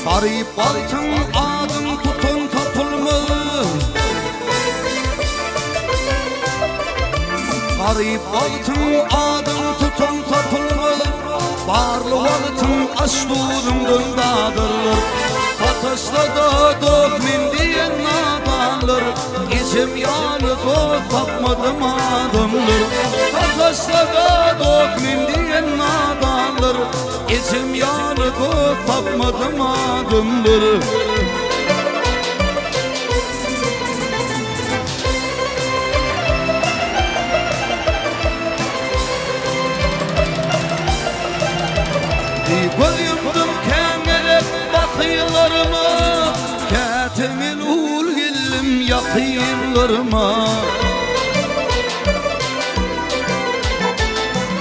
Garip altın adım tutun tapılmaz. Garip altın adım tutun tapılmaz. Barlı altın aştuğun göndadır. Ateşlada dökmin diyen nadanlar. İçim yanık o tapmadım adımdır. Ateşlada dökmin diyen nadanlar. İçim yanık o tapmadım adımdır. Koyundum kengerek bakıylarıma, Ketemil ul gillim yakıylarıma.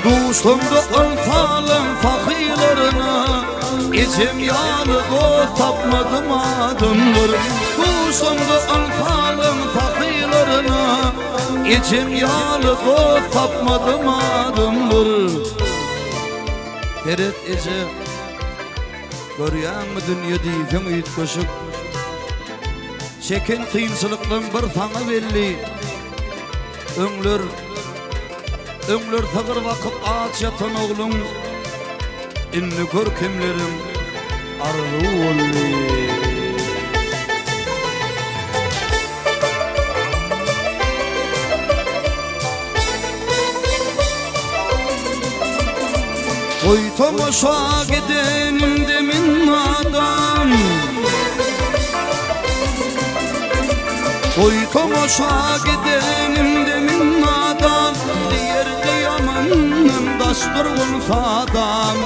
Dostumdu alfalım fakirlarına, İçim yanık o tapmadım adımdır. Dostumdu alfalım fakirlarına, İçim yanık o tapmadım adımdır. Ferit ece görýän mi dünýä diýsen üýt köşük. Çeken kıyınçılıklan bir taňa belli. Öňler tagyr wakyp aç ýatan oglum. Inni görkemlerim arly boldy. Oy tomoşa gidenim demin adam. Oy tomoşa gidenim demin adam. Diyerdi yamanım dasturgun sadam.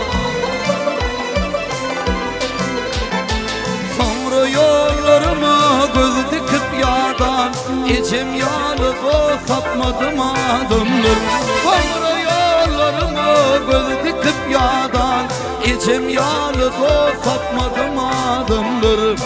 Sonra yollarıma göz dikip yadan. İçim yanık o tapmadım adımdır. Sonra yollarıma göz dikip yadan. İçim yanık o tapmadım adımdır.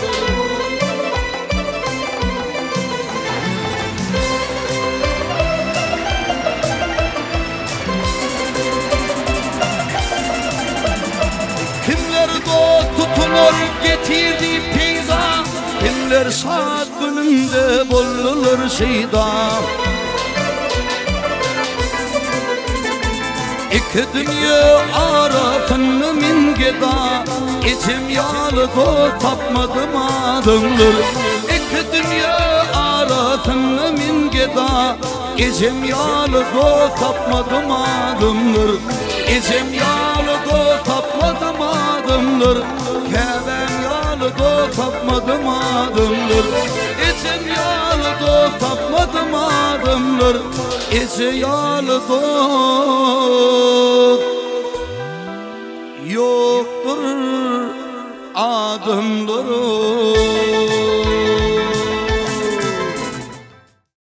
Kimler dost tutunur getirdi peyda, kimler saat gününde bollular şeyda. İki dünya arasını min geda, İçim yanık o tapmadım adımdır. İki dünya arasını min geda, İçim yanık o tapmadım adımdır. İçim yanık o tapmadım adımdır. Keben yanık o tapmadım adımdır. İçim yanık o tapmadım adımdır. İçi yanık o yoktur adımdır.